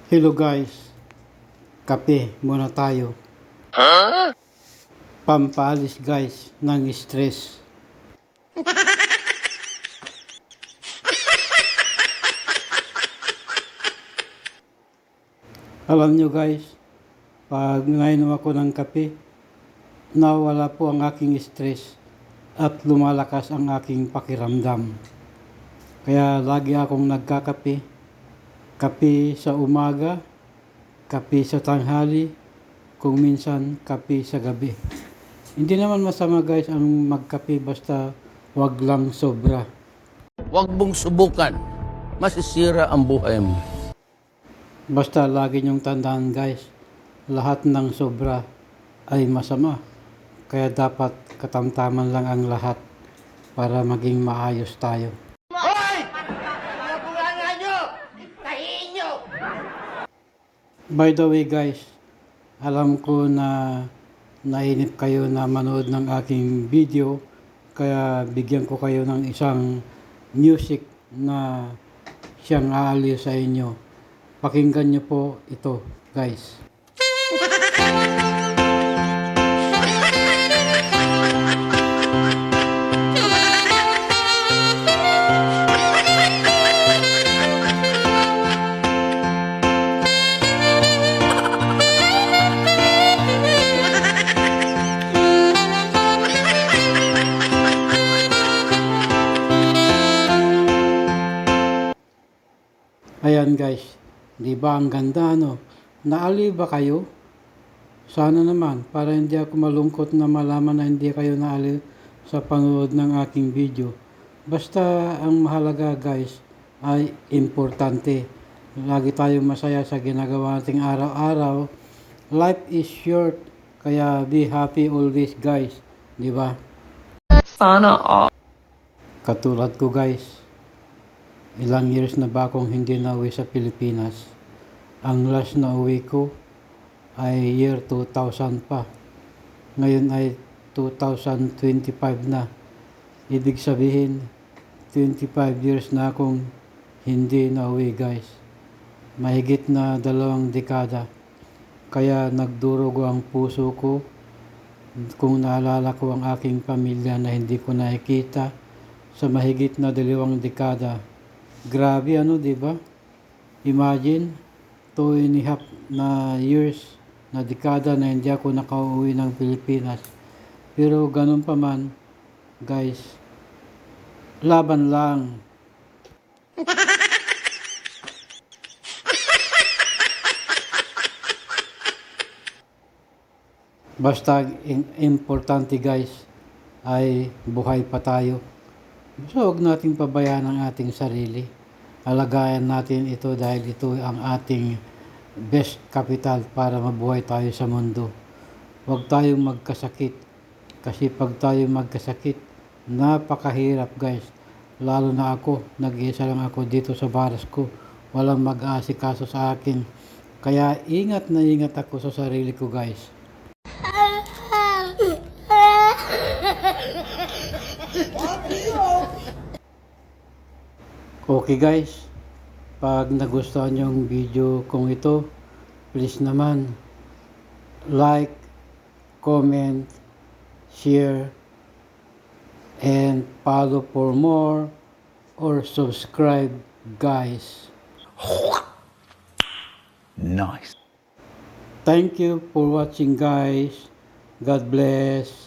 Hello guys, kape muna tayo. Pampaalis guys ng stress. Alam nyo guys, pag nainom ako ng kape, nawala po ang aking stress at lumalakas ang aking pakiramdam. Kaya lagi akong nagkakape, kape sa umaga, kape sa tanghali, kung minsan kape sa gabi. Hindi naman masama guys ang magkape basta wag lang sobra. Huwag mong subukan. Masisira ang buhay mo. Basta lagi niyong tandaan guys, lahat ng sobra ay masama. Kaya dapat katamtaman lang ang lahat para maging maayos tayo. Hoy! Pinapulanga nyo! Tahiin nyo! By the way guys, alam ko na nainip kayo na manood ng aking video, kaya bigyan ko kayo ng isang music na siyang aaliw sa inyo. Pakinggan nyo po ito guys. Ayan guys, di ba ang ganda no? Naaliw ba kayo? Sana naman, para hindi ako malungkot na malaman na hindi kayo naaliw sa panood ng aking video. Basta ang mahalaga guys ay importante. Lagi tayong masaya sa ginagawa nating araw-araw. Life is short, kaya be happy always guys, di ba? Sana all. Katulad ko guys, ilang years na ba akong hindi nauwi sa Pilipinas. Ang last na uwi ko ay year 2000 pa. Ngayon ay 2025 na. Ibig sabihin, 25 years na akong hindi nauwi guys. Mahigit na 2 dekada. Kaya nagdurugo ang puso ko kung naalala ko ang aking pamilya na hindi ko nakikita sa mahigit na 2 dekada. Grabe ano, di ba? Imagine, 2.5 na years, na dekada na hindi ako nakauwi ng Pilipinas. Pero ganun pa man, guys, laban lang. Basta importante guys, ay buhay pa tayo. So huwag nating pabayaan ang ating sarili. Alagayan natin ito dahil ito ang ating best capital para mabuhay tayo sa mundo. Huwag tayong magkasakit. Kasi pag tayo magkasakit, napakahirap guys. Lalo na ako, nag-iisa lang ako dito sa baras ko. Walang mag-aasikaso sa akin. Kaya ingat na ingat ako sa sarili ko guys. Okay guys, pag nagustuhan nyo yung video kong ito, please naman like, comment, share, and follow for more or subscribe guys. Nice. Thank you for watching guys. God bless.